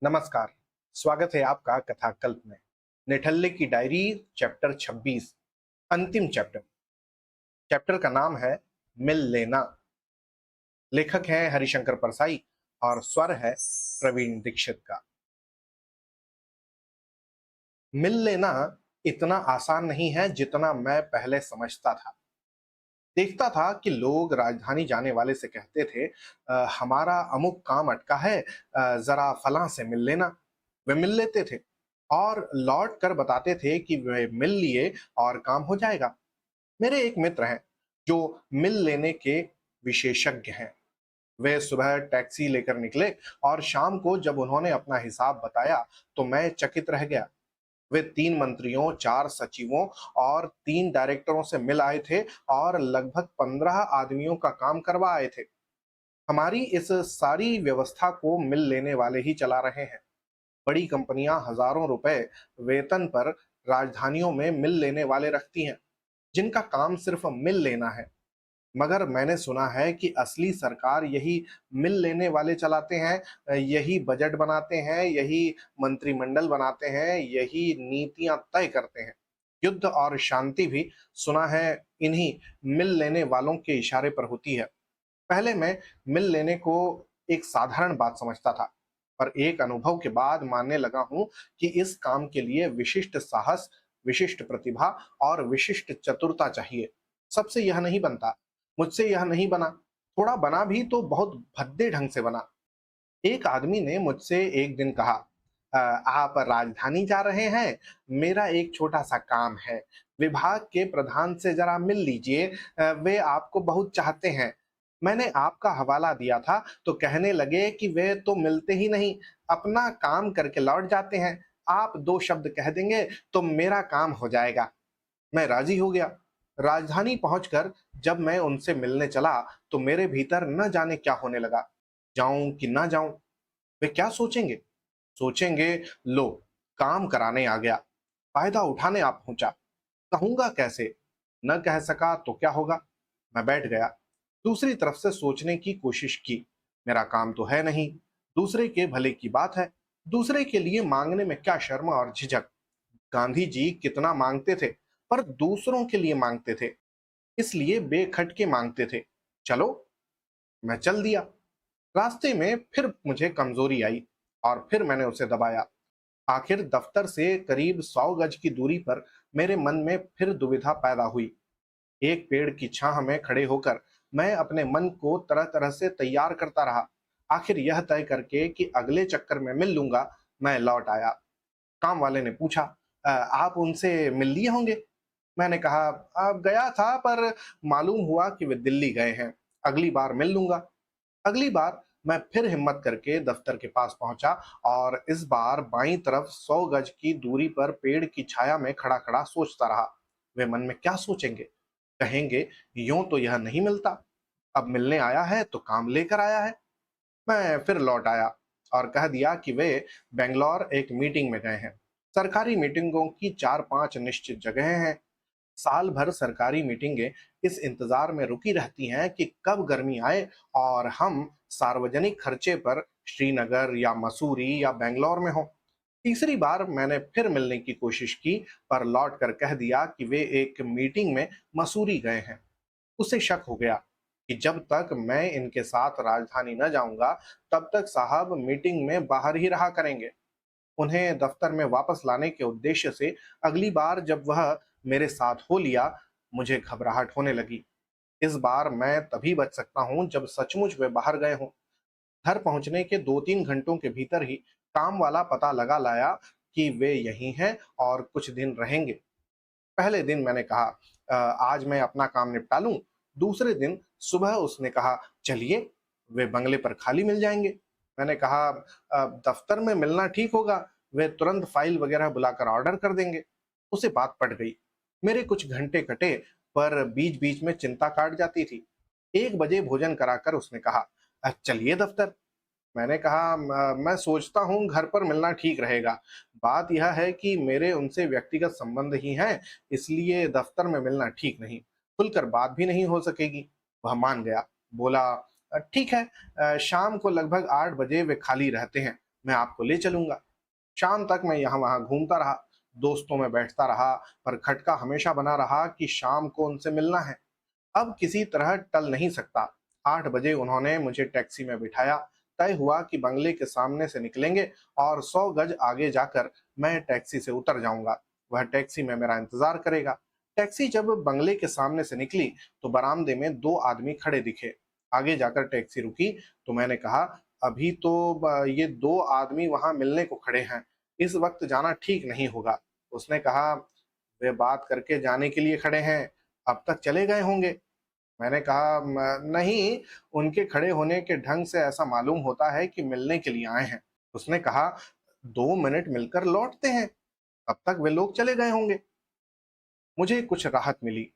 नमस्कार। स्वागत है आपका कथाकल्प में। निठल्ले की डायरी चैप्टर 26, अंतिम चैप्टर। चैप्टर का नाम है मिल लेना। लेखक हैं हरिशंकर परसाई और स्वर है प्रवीण दीक्षित का। मिल लेना इतना आसान नहीं है जितना मैं पहले समझता था। देखता था कि लोग राजधानी जाने वाले से कहते थे, हमारा अमुक काम अटका है, जरा फलां से मिल लेना। वे मिल लेते थे और लौट कर बताते थे कि वे मिल लिए और काम हो जाएगा। मेरे एक मित्र हैं जो मिल लेने के विशेषज्ञ हैं। वे सुबह टैक्सी लेकर निकले और शाम को जब उन्होंने अपना हिसाब बताया तो मैं चकित रह गया। वे 3 मंत्रियों, 4 सचिवों और 3 डायरेक्टरों से मिल आए थे और लगभग 15 आदमियों का काम करवा आए थे। हमारी इस सारी व्यवस्था को मिल लेने वाले ही चला रहे हैं। बड़ी कंपनियां हजारों रुपए वेतन पर राजधानियों में मिल लेने वाले रखती हैं, जिनका काम सिर्फ मिल लेना है। मगर मैंने सुना है कि असली सरकार यही मिल लेने वाले चलाते हैं, यही बजट बनाते हैं, यही मंत्रिमंडल बनाते हैं, यही नीतियां तय करते हैं। युद्ध और शांति भी सुना है इन्हीं मिल लेने वालों के इशारे पर होती है। पहले मैं मिल लेने को एक साधारण बात समझता था, पर एक अनुभव के बाद मानने लगा हूं कि इस काम के लिए विशिष्ट साहस, विशिष्ट प्रतिभा और विशिष्ट चतुरता चाहिए। सबसे यह नहीं बनता, मुझसे यह नहीं बना, थोड़ा बना भी तो बहुत भद्दे ढंग से बना। एक आदमी ने मुझसे एक दिन कहा, आप राजधानी जा रहे हैं, मेरा एक छोटा सा काम है, विभाग के प्रधान से जरा मिल लीजिए, वे आपको बहुत चाहते हैं। मैंने आपका हवाला दिया था तो कहने लगे कि वे तो मिलते ही नहीं, अपना काम करके लौट जाते हैं। आप 2 शब्द कह देंगे तो मेरा काम हो जाएगा। मैं राजी हो गया। राजधानी पहुंचकर जब मैं उनसे मिलने चला तो मेरे भीतर न जाने क्या होने लगा। जाऊं कि ना जाऊं? वे क्या सोचेंगे? सोचेंगे, लो, काम कराने आ गया, फायदा उठाने आप पहुंचा। कहूंगा कैसे? न कह सका तो क्या होगा? मैं बैठ गया। दूसरी तरफ से सोचने की कोशिश की। मेरा काम तो है नहीं, दूसरे के भले की बात है। दूसरे के लिए मांगने में क्या शर्म और झिझक। गांधी जी कितना मांगते थे, पर दूसरों के लिए मांगते थे, इसलिए बेखटके मांगते थे। चलो, मैं चल दिया। रास्ते में फिर मुझे कमजोरी आई और फिर मैंने उसे दबाया। आखिर दफ्तर से करीब 100 गज की दूरी पर मेरे मन में फिर दुविधा पैदा हुई। एक पेड़ की छांव में खड़े होकर मैं अपने मन को तरह तरह से तैयार करता रहा। आखिर यह तय करके कि अगले चक्कर में मिल लूंगा, मैं लौट आया। काम वाले ने पूछा, आप उनसे मिल लिए होंगे?" मैंने कहा, अब गया था, पर मालूम हुआ कि वे दिल्ली गए हैं। अगली बार मिल लूंगा। अगली बार मैं फिर हिम्मत करके दफ्तर के पास पहुंचा और इस बार बाईं तरफ 100 गज की दूरी पर पेड़ की छाया में खड़ा खड़ा सोचता रहा। वे मन में क्या सोचेंगे? कहेंगे, यूं तो यह नहीं मिलता, अब मिलने आया है तो काम लेकर आया है। मैं फिर लौट आया और कह दिया कि वे बेंगलौर एक मीटिंग में गए हैं। सरकारी मीटिंगों की 4-5 निश्चित जगहें हैं। साल भर सरकारी मीटिंगें इस इंतजार में रुकी रहती हैं कि कब गर्मी आए और हम सार्वजनिक खर्चे पर श्रीनगर या मसूरी या बेंगलोर में हों। तीसरी बार मैंने फिर मिलने की कोशिश की, पर लौट कर कह दिया कि वे एक मीटिंग में मसूरी गए हैं। उसे शक हो गया कि जब तक मैं इनके साथ राजधानी न जाऊंगा, तब तक साहब मीटिंग में बाहर ही रहा करेंगे। उन्हें दफ्तर में वापस लाने के उद्देश्य से अगली बार जब वह मेरे साथ हो लिया, मुझे घबराहट होने लगी। इस बार मैं तभी बच सकता हूं जब सचमुच वे बाहर गए हों। घर पहुंचने के 2-3 घंटों के भीतर ही काम वाला पता लगा लाया कि वे यहीं हैं और कुछ दिन रहेंगे। पहले दिन मैंने कहा, आज मैं अपना काम निपटा लूं। दूसरे दिन सुबह उसने कहा, चलिए, वे बंगले पर खाली मिल जाएंगे। मैंने कहा, दफ्तर में मिलना ठीक होगा, वे तुरंत फाइल वगैरह बुलाकर ऑर्डर कर देंगे। उसे बात पट गई। मेरे कुछ घंटे कटे, पर बीच बीच में चिंता काट जाती थी। 1 बजे भोजन कराकर उसने कहा, चलिए दफ्तर। मैंने कहा, मैं सोचता हूँ घर पर मिलना ठीक रहेगा। बात यह है कि मेरे उनसे व्यक्तिगत संबंध ही हैं, इसलिए दफ्तर में मिलना ठीक नहीं। खुलकर बात भी नहीं हो सकेगी। वह मान गया। बोला, ठीक है, शाम को लगभग 8 बजे वे खाली रहते हैं, मैं आपको ले चलूँगा। शाम तक मैं यहाँ-वहाँ घूमता रहा, दोस्तों में बैठता रहा, पर खटका हमेशा बना रहा कि शाम को उनसे मिलना है। अब किसी तरह टल नहीं सकता। 8 बजे उन्होंने मुझे टैक्सी में बिठाया। तय हुआ कि बंगले के सामने से निकलेंगे और 100 गज आगे जाकर मैं टैक्सी से उतर जाऊंगा। वह टैक्सी में मेरा इंतजार करेगा। टैक्सी जब बंगले के सामने से निकली तो बरामदे में 2 आदमी खड़े दिखे। आगे जाकर टैक्सी रुकी तो मैंने कहा, अभी तो ये 2 आदमी वहां मिलने को खड़े हैं। इस वक्त जाना ठीक नहीं होगा। उसने कहा, वे बात करके जाने के लिए खड़े हैं, अब तक चले गए होंगे। मैंने कहा, नहीं, उनके खड़े होने के ढंग से ऐसा मालूम होता है कि मिलने के लिए आए हैं। उसने कहा, 2 मिनट मिलकर लौटते हैं, तब तक वे लोग चले गए होंगे। मुझे कुछ राहत मिली।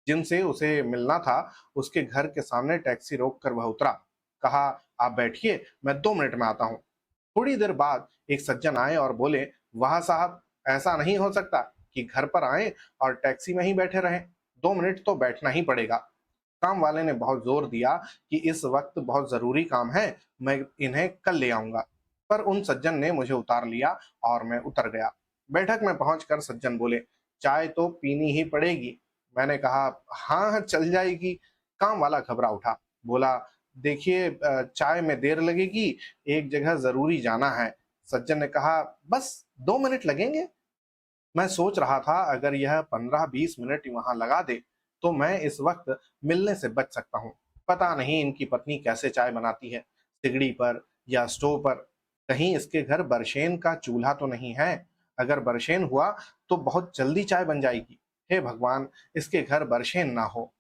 जिनसे उसे मिलना था उसके घर के सामने टैक्सी रोक कर वह उतरा। कहा, आप बैठिए, मैं 2 मिनट में आता हूँ। थोड़ी देर बाद एक सज्जन आए और बोले, वाह साहब, ऐसा नहीं हो सकता कि घर पर आए और टैक्सी में ही बैठे रहें। 2 मिनट तो बैठना ही पड़ेगा। काम वाले ने बहुत जोर दिया कि इस वक्त बहुत जरूरी काम है, मैं इन्हें कल ले आऊंगा। पर उन सज्जन ने मुझे उतार लिया और मैं उतर गया। बैठक में पहुंचकर सज्जन बोले, चाय तो पीनी ही पड़ेगी। मैंने कहा, हाँ हाँ, चल जाएगी। काम वाला घबरा उठा, बोला, देखिए, चाय में देर लगेगी, एक जगह जरूरी जाना है। सज्जन ने कहा, बस 2 मिनट लगेंगे। मैं सोच रहा था अगर यह 15-20 मिनट वहां लगा दे तो मैं इस वक्त मिलने से बच सकता हूँ। पता नहीं इनकी पत्नी कैसे चाय बनाती है, सिगड़ी पर या स्टोव पर। कहीं इसके घर बरशेन का चूल्हा तो नहीं है। अगर बरशेन हुआ तो बहुत जल्दी चाय बन जाएगी। हे भगवान, इसके घर बरशेन ना हो।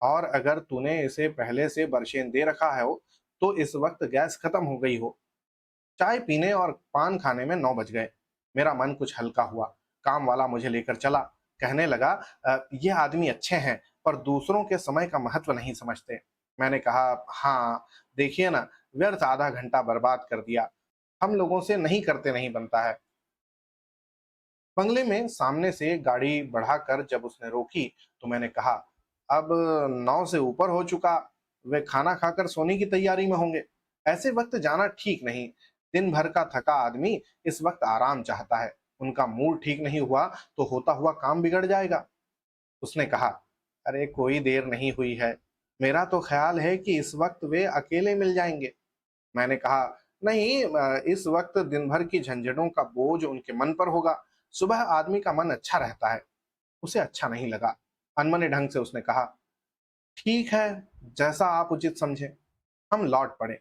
और अगर तूने इसे पहले से बरशेन दे रखा है हो तो इस वक्त गैस खत्म हो गई हो। चाय पीने और पान खाने में 9 बज गए। मेरा मन कुछ हल्का हुआ। काम वाला मुझे लेकर चला। कहने लगा, ये आदमी अच्छे हैं पर दूसरों के समय का महत्व नहीं समझते। मैंने कहा, हाँ, देखिए ना, व्यर्थ आधा घंटा बर्बाद कर दिया। हम लोगों से नहीं करते नहीं बनता है। बंगले में सामने से गाड़ी बढ़ाकर जब उसने रोकी तो मैंने कहा, अब 9 से ऊपर हो चुका, वे खाना खाकर सोने की तैयारी में होंगे। ऐसे वक्त जाना ठीक नहीं। दिन भर का थका आदमी इस वक्त आराम चाहता है। उनका मूड ठीक नहीं हुआ तो होता हुआ काम बिगड़ जाएगा। उसने कहा, अरे कोई देर नहीं हुई है, मेरा तो ख्याल है कि इस वक्त वे अकेले मिल जाएंगे। मैंने कहा, नहीं, इस वक्त दिन भर की झंझटों का बोझ उनके मन पर होगा। सुबह आदमी का मन अच्छा रहता है। उसे अच्छा नहीं लगा। अनमने ढंग से उसने कहा, ठीक है, जैसा आप उचित समझे। हम लौट पड़े।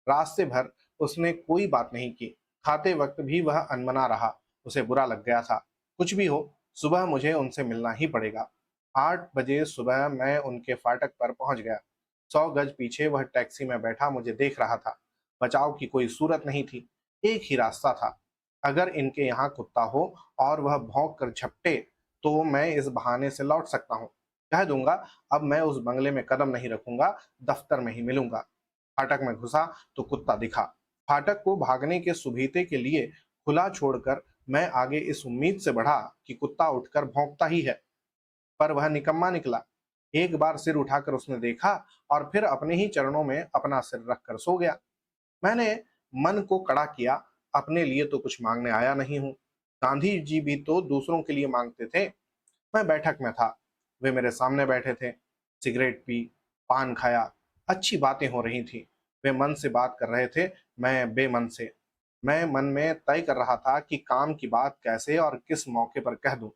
रास्ते भर उसने कोई बात नहीं की। खाते वक्त भी वह अनमना रहा। उसे बुरा लग गया था। कुछ भी हो, सुबह मुझे उनसे मिलना ही पड़ेगा। 8 बजे सुबह मैं उनके फाटक पर पहुंच गया। 100 गज पीछे वह टैक्सी में बैठा मुझे देख रहा था। बचाव की कोई सूरत नहीं थी। एक ही रास्ता था। अगर इनके यहाँ कुत्ता हो और वह भौंक कर झपटे तो मैं इस बहाने से लौट सकता हूँ। कह दूंगा, अब मैं उस बंगले में कदम नहीं रखूंगा, दफ्तर में ही मिलूंगा। फाटक में घुसा तो कुत्ता दिखा। फाटक को भागने के सुबीते के लिए खुला छोड़कर मैं आगे इस उम्मीद से बढ़ा कि कुत्ता उठकर भौंकता ही है। पर वह निकम्मा निकला। एक बार सिर उठाकर उसने देखा और फिर अपने ही चरणों में अपना सिर रखकर सो गया। मैंने मन को कड़ा किया, अपने लिए तो कुछ मांगने आया नहीं हूं। गांधी जी भी तो दूसरों के लिए मांगते थे। मैं बैठक में था। वे मेरे सामने बैठे थे। सिगरेट पी, पान खाया, अच्छी बातें हो रही थी। वे मन से बात कर रहे थे, मैं बेमन से। मैं मन में तय कर रहा था कि काम की बात कैसे और किस मौके पर कह दूं।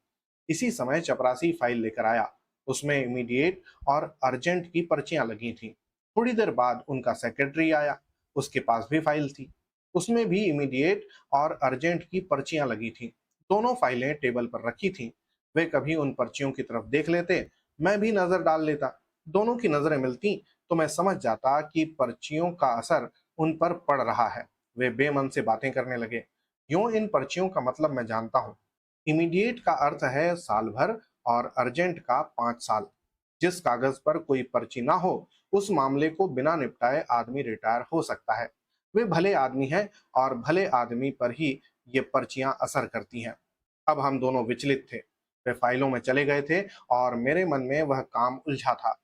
इसी समय चपरासी फाइल लेकर आया। उसमें इमीडिएट और अर्जेंट की पर्चियां लगी थीं। थोड़ी देर बाद उनका सेक्रेटरी आया। उसके पास भी फाइल थी। उसमें भी इमीडिएट और अर्जेंट की पर्चियां लगी थीं। दोनों फाइलें टेबल पर रखी थीं। वे कभी उन पर्चियों की तरफ देख लेते, मैं भी नजर डाल लेता। दोनों की नजरें मिलती तो मैं समझ जाता कि पर्चियों का असर उन पर पड़ रहा है। वे बेमन से बातें करने लगे। यूं इन पर्चियों का मतलब मैं जानता हूँ। इमीडिएट का अर्थ है साल भर और अर्जेंट का 5 साल। जिस कागज पर कोई पर्ची ना हो उस मामले को बिना निपटाए आदमी रिटायर हो सकता है। वे भले आदमी हैं और भले आदमी पर ही ये पर्चियां असर करती हैं। अब हम दोनों विचलित थे। वे फाइलों में चले गए थे और मेरे मन में वह काम उलझा था।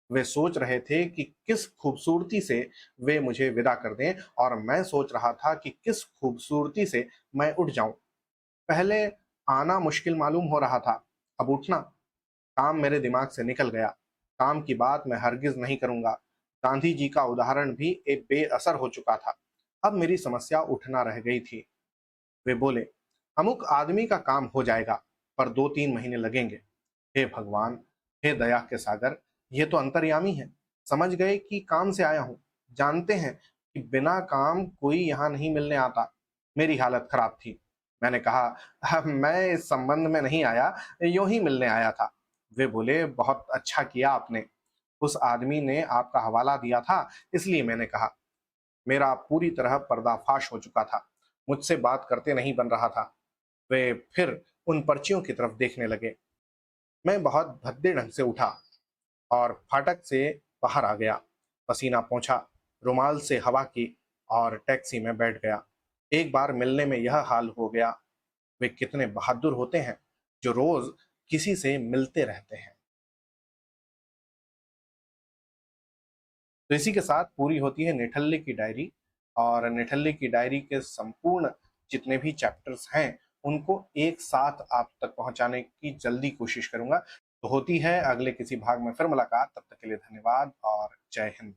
वे सोच रहे थे कि किस खूबसूरती से वे मुझे विदा कर दें और मैं सोच रहा था कि किस खूबसूरती से मैं उठ जाऊं। पहले आना मुश्किल मालूम हो रहा था, अब उठना, काम मेरे दिमाग से निकल गया। काम की बात मैं हरगिज नहीं करूंगा। गांधी जी का उदाहरण भी एक बेअसर हो चुका था। अब मेरी समस्या उठना रह गई थी। वे बोले, अमुक आदमी का काम हो जाएगा, पर 2-3 महीने लगेंगे। हे भगवान, हे दया के सागर, ये तो अंतर्यामी है। समझ गए कि काम से आया हूं, जानते हैं कि बिना काम कोई यहां नहीं मिलने आता। मेरी हालत खराब थी। मैंने कहा, मैं इस संबंध में नहीं आया, यूं ही मिलने आया था। वे बोले, बहुत अच्छा किया आपने। उस आदमी ने आपका हवाला दिया था, इसलिए मैंने कहा। मेरा पूरी तरह पर्दाफाश हो चुका था। मुझसे बात करते नहीं बन रहा था। वे फिर उन पर्चियों की तरफ देखने लगे। मैं बहुत भद्दे ढंग से उठा और फाटक से बाहर आ गया। पसीना पोंछा, रुमाल से हवा की और टैक्सी में बैठ गया। एक बार मिलने में यह हाल हो गया। वे कितने बहादुर होते हैं जो रोज किसी से मिलते रहते हैं। तो इसी के साथ पूरी होती है निठल्ले की डायरी। और निठल्ले की डायरी के संपूर्ण जितने भी चैप्टर्स हैं उनको एक साथ आप तक पहुंचाने की जल्दी कोशिश करूंगा। तो होती है अगले किसी भाग में फिर मुलाकात। तब तक के लिए धन्यवाद और जय हिंद।